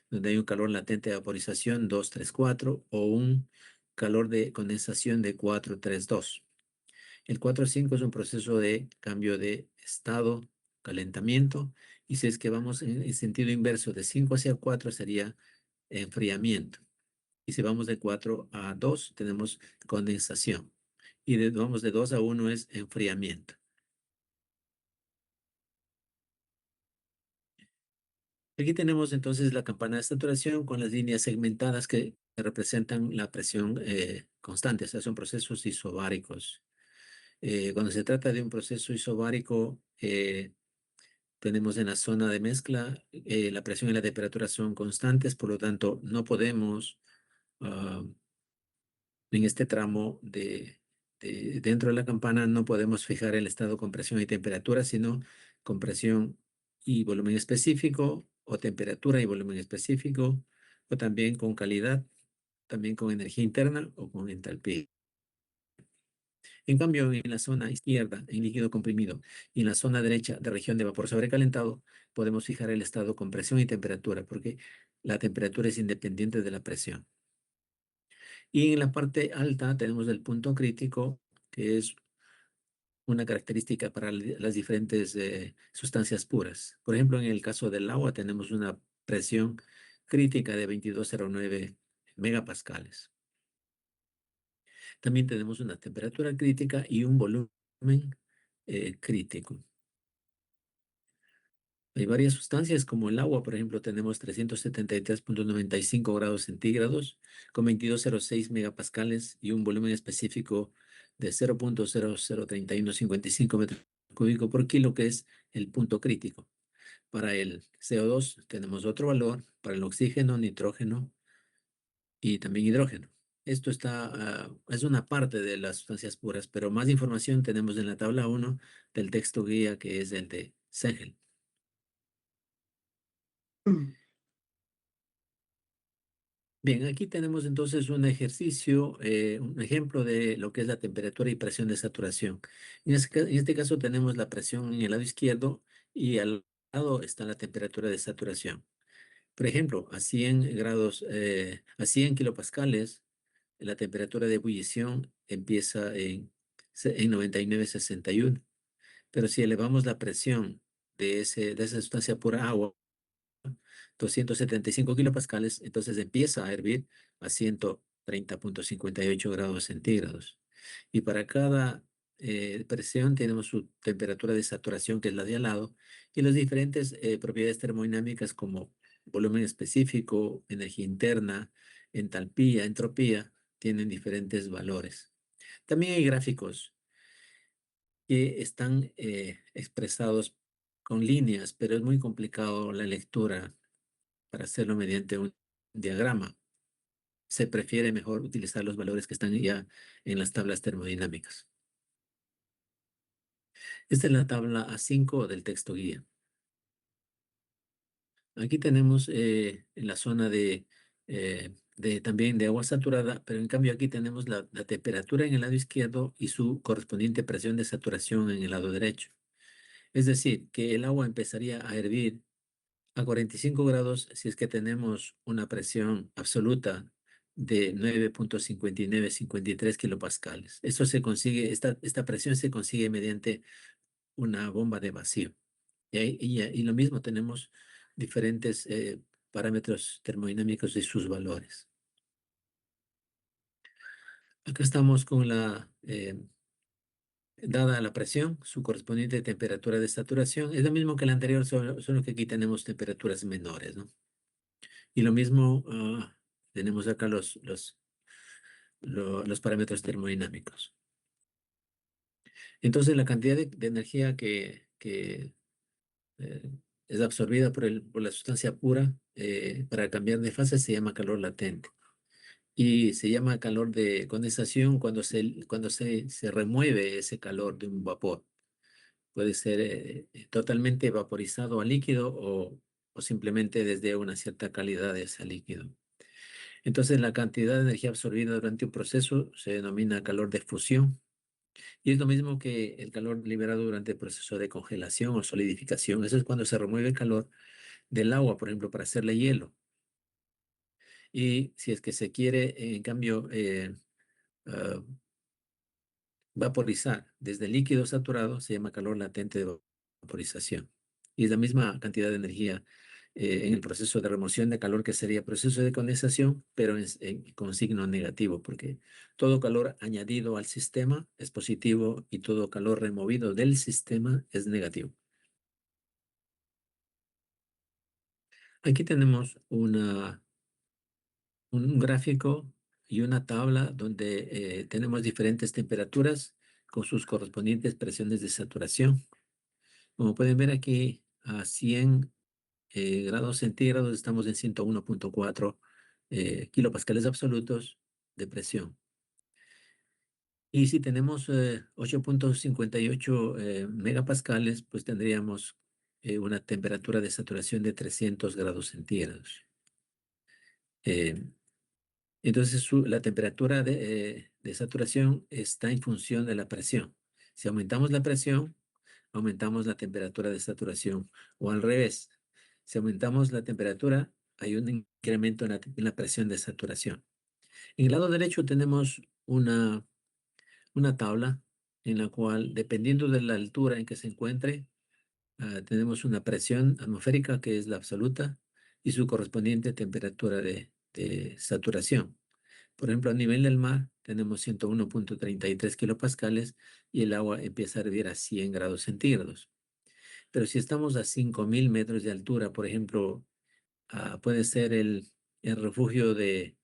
donde hay un calor latente de vaporización 234 o un calor de condensación de 432. El 4-5 es un proceso de cambio de estado, calentamiento, y si es que vamos en el sentido inverso, de 5 hacia 4 sería enfriamiento. Y si vamos de 4 a 2, tenemos condensación. Y vamos de 2 a 1 es enfriamiento. Aquí tenemos entonces la campana de saturación con las líneas segmentadas que representan la presión constante, o sea, son procesos isobáricos. Cuando se trata de un proceso isobárico, tenemos en la zona de mezcla, la presión y la temperatura son constantes, por lo tanto, no podemos, en este tramo dentro de la campana, no podemos fijar el estado con presión y temperatura, sino con presión y volumen específico, o temperatura y volumen específico, o también con calidad, también con energía interna o con entalpía. En cambio, en la zona izquierda, en líquido comprimido, y en la zona derecha de región de vapor sobrecalentado, podemos fijar el estado con presión y temperatura, porque la temperatura es independiente de la presión. Y en la parte alta tenemos el punto crítico, que es una característica para las diferentes sustancias puras. Por ejemplo, en el caso del agua tenemos una presión crítica de 2209 megapascales. También tenemos una temperatura crítica y un volumen crítico. Hay varias sustancias como el agua, por ejemplo, tenemos 373,95 grados centígrados con 2206 megapascales y un volumen específico de 0.003155 metros cúbicos por kilo, que es el punto crítico. Para el CO2 tenemos otro valor, para el oxígeno, nitrógeno y también hidrógeno. Esto es una parte de las sustancias puras, pero más información tenemos en la tabla 1 del texto guía, que es el de Segel. Bien, aquí tenemos entonces un ejercicio, un ejemplo de lo que es la temperatura y presión de saturación. En este caso tenemos la presión en el lado izquierdo y al lado está la temperatura de saturación. Por ejemplo, a 100 grados, a 100 kilopascales, la temperatura de ebullición empieza en 99,61. Pero si elevamos la presión de esa sustancia pura agua, 275 kilopascales, entonces empieza a hervir a 130,58 grados centígrados. Y para cada presión tenemos su temperatura de saturación, que es la de al lado, y las diferentes propiedades termodinámicas como volumen específico, energía interna, entalpía, entropía, tienen diferentes valores. También hay gráficos que están expresados con líneas, pero es muy complicado la lectura para hacerlo mediante un diagrama. Se prefiere mejor utilizar los valores que están ya en las tablas termodinámicas. Esta es la tabla A5 del texto guía. Aquí tenemos en la zona también de agua saturada, pero en cambio aquí tenemos la temperatura en el lado izquierdo y su correspondiente presión de saturación en el lado derecho. Es decir, que el agua empezaría a hervir a 45 grados si es que tenemos una presión absoluta de 9,5953 kilopascales. Esto se consigue, esta presión se consigue mediante una bomba de vacío. Y lo mismo, tenemos diferentes parámetros termodinámicos y sus valores. Acá estamos con dada la presión, su correspondiente temperatura de saturación. Es lo mismo que la anterior, solo que aquí tenemos temperaturas menores, ¿no? Y lo mismo, tenemos acá los parámetros termodinámicos. Entonces, la cantidad de energía que eh, es absorbida por la sustancia pura para cambiar de fase se llama calor latente. Y se llama calor de condensación cuando se remueve ese calor de un vapor. Puede ser totalmente vaporizado a líquido o simplemente desde una cierta calidad de ese líquido. Entonces, la cantidad de energía absorbida durante un proceso se denomina calor de fusión y es lo mismo que el calor liberado durante el proceso de congelación o solidificación. Eso es cuando se remueve el calor del agua, por ejemplo, para hacerle hielo. Y si es que se quiere, en cambio, ah, vaporizar desde líquido saturado, se llama calor latente de vaporización. Y es la misma cantidad de energía en el proceso de remoción de calor que sería proceso de condensación, pero con signo negativo, porque todo calor añadido al sistema es positivo y todo calor removido del sistema es negativo. Aquí tenemos un gráfico y una tabla donde tenemos diferentes temperaturas con sus correspondientes presiones de saturación. Como pueden ver aquí, a 100 grados centígrados estamos en 101.4 kilopascales absolutos de presión. Y si tenemos 8.58 megapascales, pues tendríamos una temperatura de saturación de 300 grados centígrados. Eh, entonces, la temperatura de saturación está en función de la presión. Si aumentamos la presión, aumentamos la temperatura de saturación. O al revés, si aumentamos la temperatura, hay un incremento en la presión de saturación. En el lado derecho tenemos una tabla en la cual, dependiendo de la altura en que se encuentre, tenemos una presión atmosférica que es la absoluta y su correspondiente temperatura de saturación. Por ejemplo, a nivel del mar tenemos 101.33 kilopascales y el agua empieza a hervir a 100 grados centígrados. Pero si estamos a 5.000 metros de altura, por ejemplo, puede ser el refugio del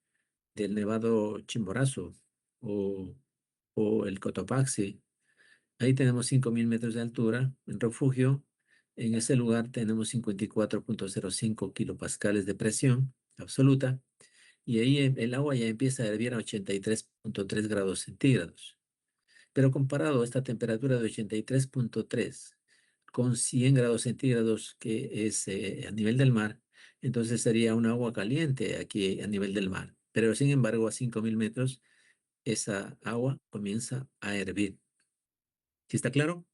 Nevado Chimborazo o, o el Cotopaxi. Ahí tenemos 5.000 metros de altura en refugio. En ese lugar tenemos 54.05 kilopascales de presión absoluta y ahí el agua ya empieza a hervir a 83.3 grados centígrados. Pero comparado a esta temperatura de 83.3 con 100 grados centígrados que es a nivel del mar, entonces sería un agua caliente aquí a nivel del mar. Pero sin embargo, a 5.000 metros, esa agua comienza a hervir. ¿Sí está claro?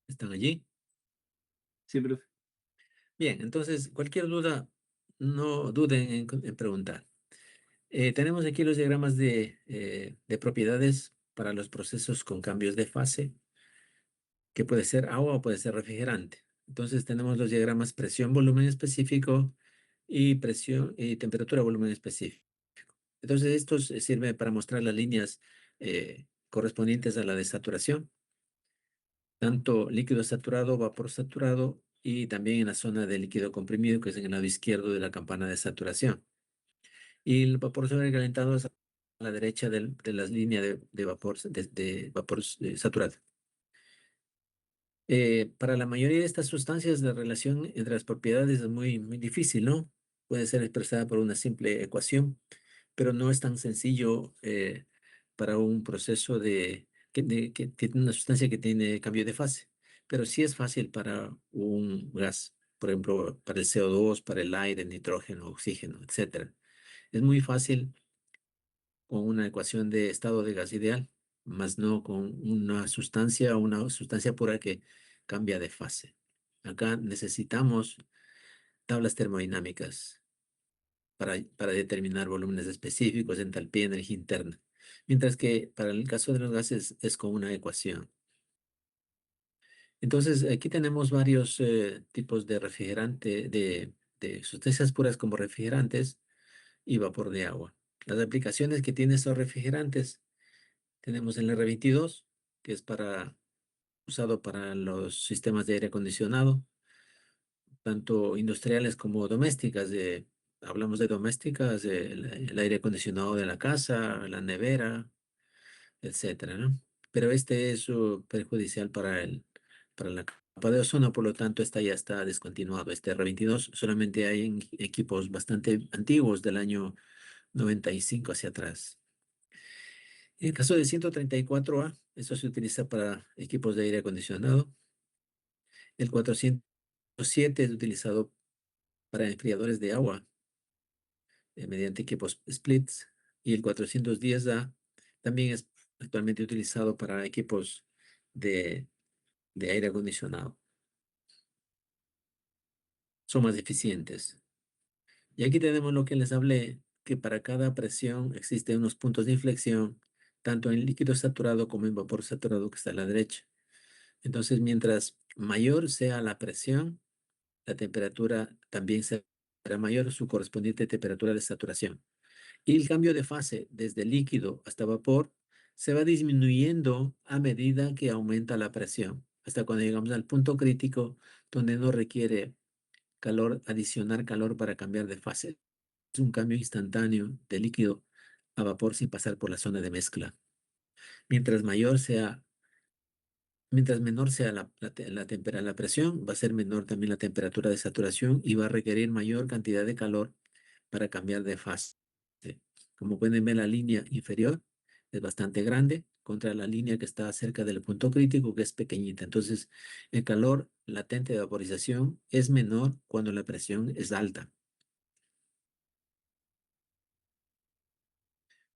¿Están allí? Sí, profe. Bien, entonces cualquier duda, no duden en preguntar. Tenemos aquí los diagramas de propiedades para los procesos con cambios de fase, que puede ser agua o puede ser refrigerante. Entonces tenemos los diagramas presión, volumen específico y presión y temperatura, volumen específico. Entonces estos sirven para mostrar las líneas correspondientes a la desaturación, tanto líquido saturado, vapor saturado y también en la zona de líquido comprimido, que es en el lado izquierdo de la campana de saturación. Y el vapor sobrecalentado es a la derecha de las líneas de vapor, de vapor saturado. Para la mayoría de estas sustancias, la relación entre las propiedades es muy difícil, ¿no? Puede ser expresada por una simple ecuación, pero no es tan sencillo para un proceso que tiene una sustancia que tiene cambio de fase. Pero sí es fácil para un gas, por ejemplo, para el CO2, para el aire, nitrógeno, oxígeno, etcétera. Es muy fácil con una ecuación de estado de gas ideal, más no con una sustancia pura que cambia de fase. Acá necesitamos tablas termodinámicas para determinar volúmenes específicos, entalpía, energía interna, mientras que para el caso de los gases es con una ecuación. Entonces, aquí tenemos varios tipos de refrigerante, de sustancias puras como refrigerantes y vapor de agua. Las aplicaciones que tienen estos refrigerantes tenemos el R22, que es usado para los sistemas de aire acondicionado, tanto industriales como domésticas. Hablamos de domésticas, el aire acondicionado de la casa, la nevera, etcétera, ¿no? Pero este es perjudicial para la capa de ozono, por lo tanto, esta ya está descontinuado. Este R22 solamente hay en equipos bastante antiguos del año 95 hacia atrás. En el caso de 134A, eso se utiliza para equipos de aire acondicionado. El 407 es utilizado para enfriadores de agua mediante equipos splits. Y el 410A también es actualmente utilizado para equipos de, de aire acondicionado. son más eficientes. Y aquí tenemos lo que les hablé, que para cada presión existen unos puntos de inflexión, tanto en líquido saturado como en vapor saturado que está a la derecha. Entonces, mientras mayor sea la presión, la temperatura también será mayor, su correspondiente temperatura de saturación. Y el cambio de fase desde líquido hasta vapor se va disminuyendo a medida que aumenta la presión, hasta cuando llegamos al punto crítico donde no requiere calor, adicionar calor para cambiar de fase. Es un cambio instantáneo de líquido a vapor sin pasar por la zona de mezcla. Mientras mayor sea, mientras menor sea la presión, va a ser menor también la temperatura de saturación y va a requerir mayor cantidad de calor para cambiar de fase. Como pueden ver, la línea inferior es bastante grande contra la línea que está cerca del punto crítico, que es pequeñita. Entonces, el calor latente de vaporización es menor cuando la presión es alta.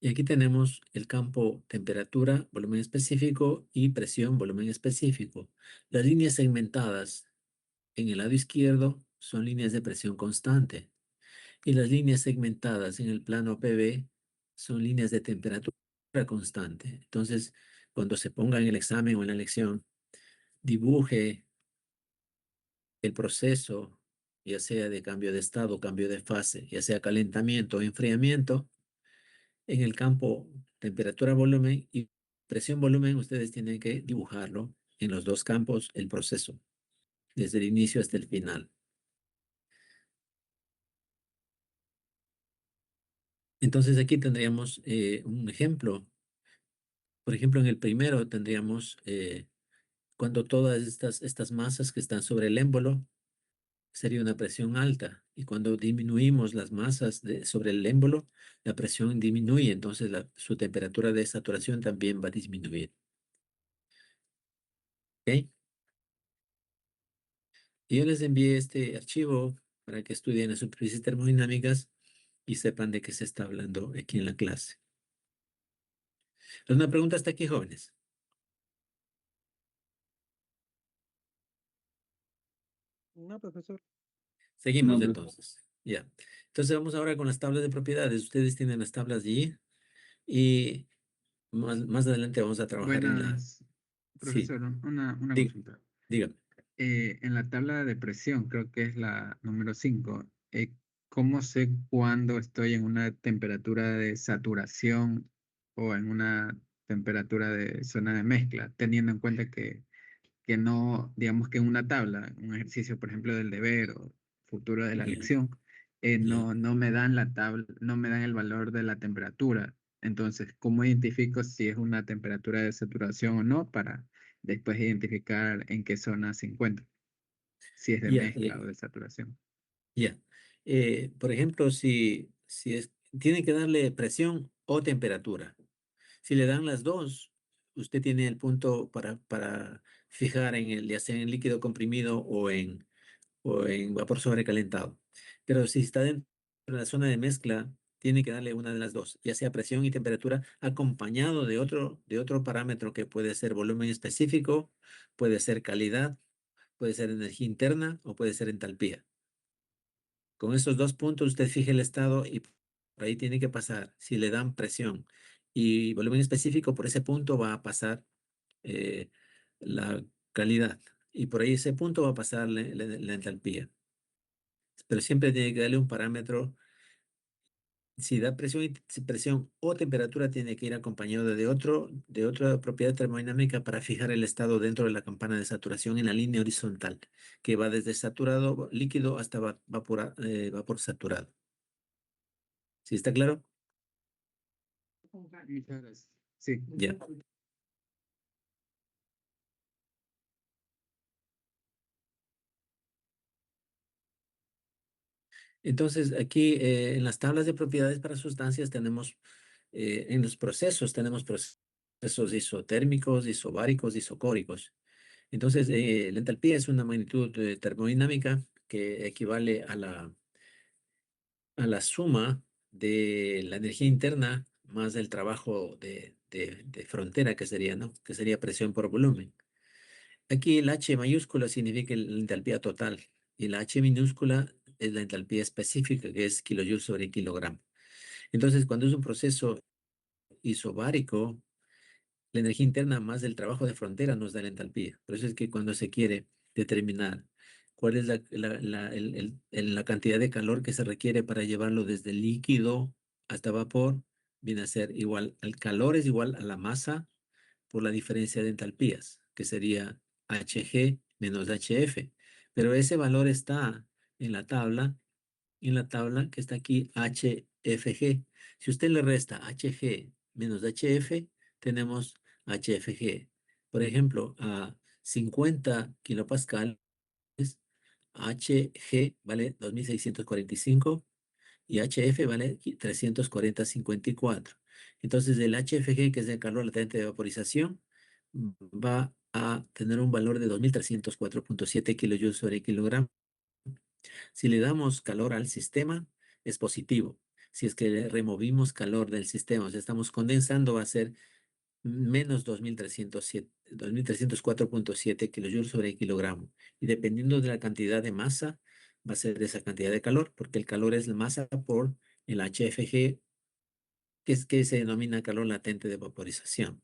Y aquí tenemos el campo temperatura, volumen específico y presión, volumen específico. Las líneas segmentadas en el lado izquierdo son líneas de presión constante y las líneas segmentadas en el plano PV son líneas de temperatura constante. Entonces, cuando se ponga en el examen o en la lección, dibuje el proceso, ya sea de cambio de estado, cambio de fase, ya sea calentamiento o enfriamiento. En el campo temperatura, volumen y presión, volumen, ustedes tienen que dibujarlo en los dos campos, el proceso, desde el inicio hasta el final. Entonces aquí tendríamos un ejemplo. Por ejemplo, en el primero tendríamos cuando todas estas masas que están sobre el émbolo sería una presión alta. Y cuando disminuimos las masas sobre el émbolo, la presión disminuye, entonces su temperatura de saturación también va a disminuir. ¿Ok? Y yo les envié este archivo para que estudien las superficies termodinámicas y sepan de qué se está hablando aquí en la clase. ¿Alguna pregunta hasta aquí, jóvenes? No, profesor. Seguimos No, profe. entonces. Ya. Entonces vamos ahora con las tablas de propiedades. Ustedes tienen las tablas allí y más adelante vamos a trabajar en la... Buenas, Sí, profesor. Una dí- consulta. dígame. En la tabla de presión, creo que es la número 5. ¿Cómo sé cuándo estoy en una temperatura de saturación o en una temperatura de zona de mezcla? Teniendo en cuenta que no, digamos que en una tabla, un ejercicio, por ejemplo, del deber o futuro de la Ya, lección, ya. no me dan la tabla, no me dan el valor de la temperatura. Entonces, ¿cómo identifico si es una temperatura de saturación o no para después identificar en qué zona se encuentra? Si es de Ya, mezcla o de saturación. ya. Por ejemplo, tiene que darle presión o temperatura. Si le dan las dos, usted tiene el punto para fijar ya sea en líquido comprimido o en vapor sobrecalentado. Pero si está dentro de la zona de mezcla, tiene que darle una de las dos, ya sea presión y temperatura, acompañado de otro parámetro que puede ser volumen específico, puede ser calidad, puede ser energía interna o puede ser entalpía. Con esos dos puntos usted fija el estado y por ahí tiene que pasar. Si le dan presión y volumen específico, por ese punto va a pasar eh, la calidad. Y por ahí ese punto va a pasar la entalpía. Pero siempre tiene que darle un parámetro. Si da presión, si presión o temperatura, tiene que ir acompañado de otra propiedad termodinámica para fijar el estado dentro de la campana de saturación en la línea horizontal, que va desde saturado líquido hasta vapor saturado. ¿Sí está claro? Muchas gracias. Sí. Ya. Entonces, aquí en las tablas de propiedades para sustancias tenemos, en los procesos tenemos procesos isotérmicos, isobáricos, isocóricos. Entonces, la entalpía es una magnitud termodinámica que equivale a la suma de la energía interna más el trabajo de frontera que sería, ¿no? Que sería presión por volumen. Aquí el H mayúscula significa la entalpía total. y la H minúscula es la entalpía específica, que es kilojoules sobre kilogramo. Entonces, cuando es un proceso isobárico, la energía interna más del trabajo de frontera nos da la entalpía. Por eso es que cuando se quiere determinar cuál es la cantidad de calor que se requiere para llevarlo desde líquido hasta vapor, viene a ser igual, el calor es igual a la masa por la diferencia de entalpías, que sería Hg menos Hf. Pero ese valor está en la tabla que está aquí, HFG. Si usted le resta Hg menos Hf, tenemos HFG. Por ejemplo, a 50 kilopascales, Hg vale 2645 y HF vale 340,54. Entonces, el HFG, que es el calor latente de vaporización, va a tener un valor de 2304,7 kilojoules sobre kilogramo. Si le damos calor al sistema, es positivo. Si es que le removimos calor del sistema, o sea, estamos condensando, va a ser menos 2304,7 kilojoules sobre kilogramo. Y dependiendo de la cantidad de masa, va a ser esa cantidad de calor, porque el calor es la masa por el HFG, que se denomina calor latente de vaporización.